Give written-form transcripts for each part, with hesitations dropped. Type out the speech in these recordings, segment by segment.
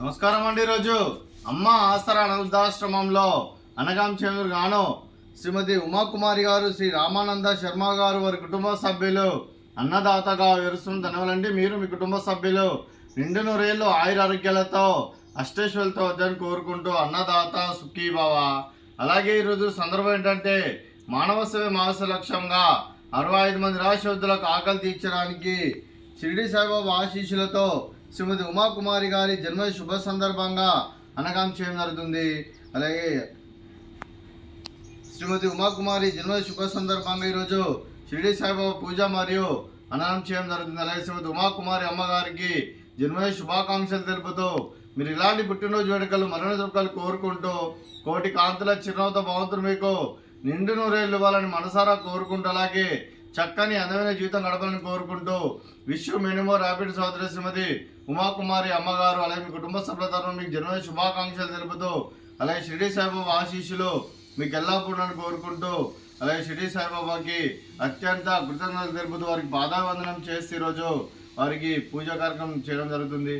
నమస్కారం అండి. ఈరోజు అమ్మ ఆసరా అనాథాశ్రమంలో అనగాం చెందూరు గాను శ్రీమతి ఉమాకుమారి గారు, శ్రీ రామానంద శర్మ గారు వారి కుటుంబ సభ్యులు అన్నదాతగా వివరిస్తున్న ధన్యవాదాలండి. మీరు మీ కుటుంబ సభ్యులు నిండు నూరేళ్ళు ఆయురారోగ్యాలతో అష్టైశ్వర్యాలతో వద్దని కోరుకుంటూ అన్నదాత సుఖీభవ. అలాగే ఈరోజు సందర్భం ఏంటంటే మానవ సేవ మానస లక్ష్యంగా 65 మంది రాశివద్దులకు ఆకలి తీర్చడానికి షిరిడి సాయిబాబా ఆశీస్సులతో శ్రీమతి ఉమాకుమారి గారి జన్మ శుభ సందర్భంగా అన్నదానం చేయడం జరుగుతుంది. అలాగే శ్రీమతి ఉమాకుమారి జన్మ శుభ సందర్భంగా ఈరోజు షిరిడి సాయిబాబా పూజ మరియు అన్నదానం చేయడం జరుగుతుంది. అలాగే శ్రీమతి ఉమాకుమారి అమ్మగారికి జన్మ శుభాకాంక్షలు తెలుపుతూ మీరు ఇలాంటి పుట్టినరోజు వేడుకలు మరణ దుర్గాలు కోరుకుంటూ కోటి కాంతుల చిరునవ్వుతో భగవంతుడు మీకు నిండు నూరేళ్ళు ఇవ్వాలని మనసారా కోరుకుంటూ అలాగే చక్కని అందమైన జీవితం గడపాలని కోరుకుంటూ విశ్వ మినిమో ర్యాపిడ్ సోదరి శ్రీమతి ఉమాకుమారి అమ్మగారు అలాగే మీ కుటుంబ సభ్యుల తరఫున మీకు జన్మ శుభాకాంక్షలు తెలుపుతూ అలాగే షిరిడి సాయిబాబా ఆశీస్సులు మీకు ఎల్లప్పుడూ కోరుకుంటూ అలాగే షిరిడి సాయిబాబాకి అత్యంత కృతజ్ఞతలు తెలుపుతూ వారికి పాదావందనం చేసి ఈరోజు వారికి పూజా కార్యక్రమం చేయడం జరుగుతుంది.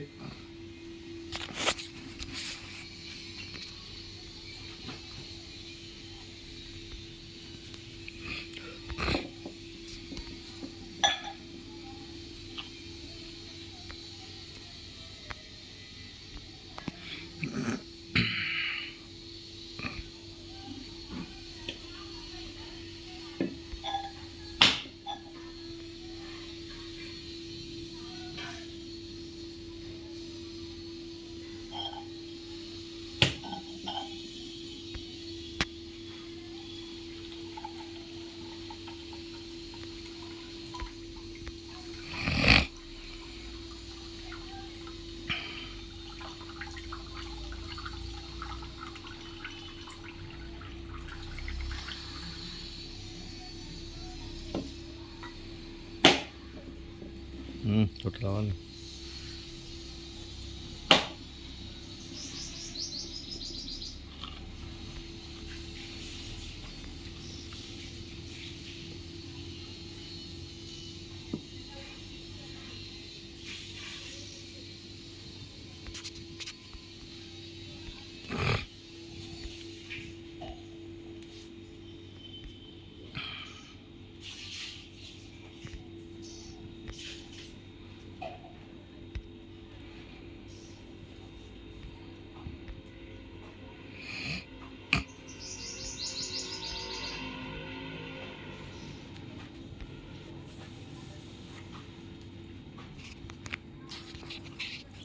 Total.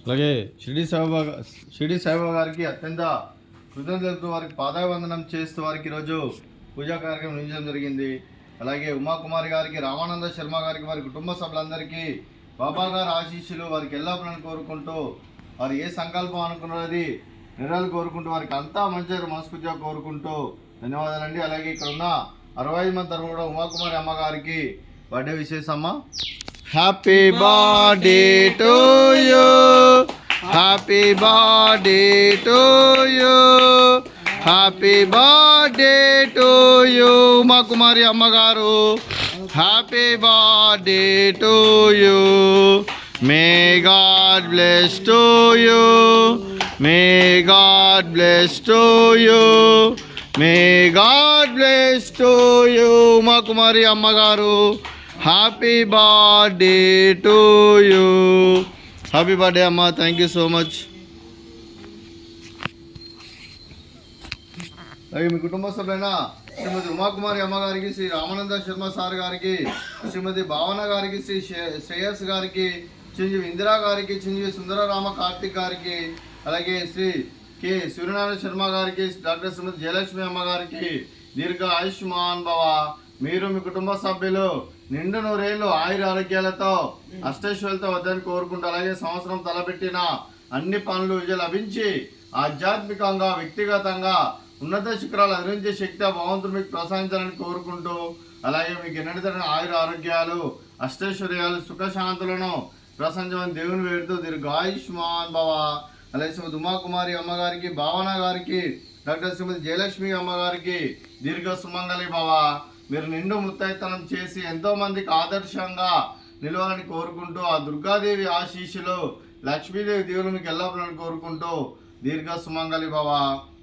అలాగే షిరిడి సాయిబాబా గారికి అత్యంత కృతజ్ఞతలతో వారికి పాదావందనం చేస్తూ వారికి ఈరోజు పూజా కార్యక్రమం నిర్వహించడం జరిగింది. అలాగే ఉమాకుమారి గారికి, రామానంద శర్మ గారికి, వారి కుటుంబ సభ్యులందరికీ బాబా గారి ఆశీస్సులు వారికి ఎల్లప్పుడూ కోరుకుంటూ వారు ఏ సంకల్పం అనుకున్నది నిర్ణయాలు కోరుకుంటూ వారికి అంతా మంచి మనస్ఫూర్తిగా కోరుకుంటూ ధన్యవాదాలండి. అలాగే ఇక్కడ ఉన్న 65 మంది తరఫున కూడా ఉమాకుమారి అమ్మగారికి బర్త్డే విశేషమ్మ. Happy birthday to you, happy birthday to you, happy birthday to you Umakumari అమ్మగారు. Happy birthday to you. May god bless to you, may god bless to you, may god bless to you Umakumari అమ్మగారు. Happy birthday to you. Happy birthday అమ్మ. Thank you so much. అలాగే మీ కుటుంబ సభ్యులైన శ్రీమతి ఉమాకుమారి అమ్మగారికి, Shri Ramananda Sharma sir గారికి, శ్రీమతి భావన గారికి, శ్రీ శ్రేయస్ గారికి, చిరంజీవి ఇందిరా గారికి, చిరంజీవి సుందరరామ కార్తిక్ గారికి, అలాగే శ్రీ కె సూర్యనారాయణ శర్మ గారికి, డాక్టర్ శ్రీమతి జయలక్ష్మి అమ్మగారికి దీర్ఘ ఆయుష్మాన్ భవ. మీరు మీ కుటుంబ సభ్యులు నిండు నూరేళ్ళు ఆయురారోగ్యాలతో అష్టైశ్వర్యాలతో వద్దని కోరుకుంటూ అలాగే సంవత్సరం తలపెట్టిన అన్ని పనులు విజయం లభించి ఆధ్యాత్మికంగా వ్యక్తిగతంగా ఉన్నత శిఖరాలు అధిరించే శక్తి భగవంతుడు మీకు ప్రసాదించాలని కోరుకుంటూ అలాగే మీకు ఎన్నటితరని ఆయురారోగ్యాలు అష్టైశ్వర్యాలు సుఖశాంతులను ప్రసంచమని దేవుని వేడుతూ దీర్ఘాయుష్మాన్ భవ. అలాగే శ్రీమతి ఉమాకుమారి అమ్మగారికి, భావన గారికి, డాక్టర్ శ్రీమతి జయలక్ష్మి అమ్మగారికి దీర్ఘ సుమంగళి భవ. మీరు నిండు ముత్తైతనం చేసి ఎంతోమందికి ఆదర్శంగా నిలవాలని కోరుకుంటూ ఆ దుర్గాదేవి ఆశీస్సులు లక్ష్మీదేవి దేవుని మీకు ఎల్లప్పుడూ కోరుకుంటూ దీర్ఘ సుమంగళి భవ.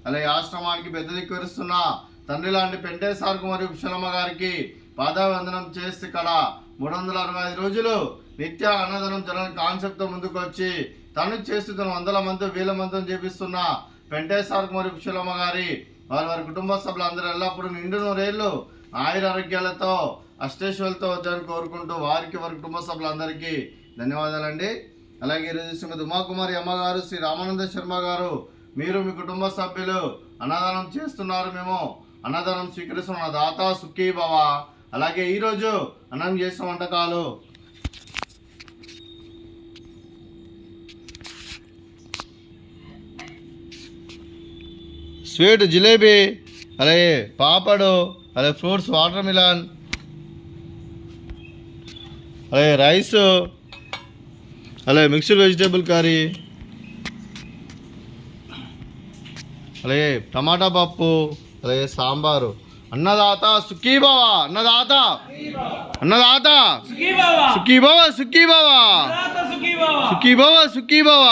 అలాగే ఆశ్రమానికి పెద్ద దిక్కువరుస్తున్న తండ్రి లాంటి పెంటేసార్కు మరియు కుశలమ్మ గారికి పాదావందనం చేస్తే ఇక్కడ 365 రోజులు నిత్య అన్నదానం జరగని కాన్సెప్ట్తో ముందుకు వచ్చి తను చేస్తున్న వందల మంది వేల మందిని చేపిస్తున్న పెంటేసార్కు మరియు కుశలమ్మ గారి వారి కుటుంబ సభ్యులందరూ ఎల్లప్పుడూ నిండు నూరేళ్ళు ఆయురారోగ్యాలతో అష్టేశ్వరులతో వద్దని కోరుకుంటూ వారి కుటుంబ సభ్యులందరికీ ధన్యవాదాలండి. అలాగే ఈరోజు శ్రీమతి ఉమాకుమారి అమ్మగారు, శ్రీ రామానంద శర్మ గారు, మీరు మీ కుటుంబ సభ్యులు అన్నదానం చేస్తున్నారు. మేము అన్నదానం స్వీకరిస్తున్న దాత సుఖీ భవ. అలాగే ఈరోజు అన్నం చేసిన వంటకాలు స్వీట్ జిలేబీ, అలాగే పాపడు, అలాగే ఫ్రూట్స్ వాటర్ మిలన్, అలాగే రైస్, అలాగే మిక్స్డ్ వెజిటేబుల్ కర్రీ, అలాగే టమాటా పప్పు, అలాగే సాంబారు. అన్నదాత సుఖీ భవ, అన్నదాత అన్నదాత సుఖీ భవ, సుఖీ భవ, సుఖీ భవ, సుఖీ భవ.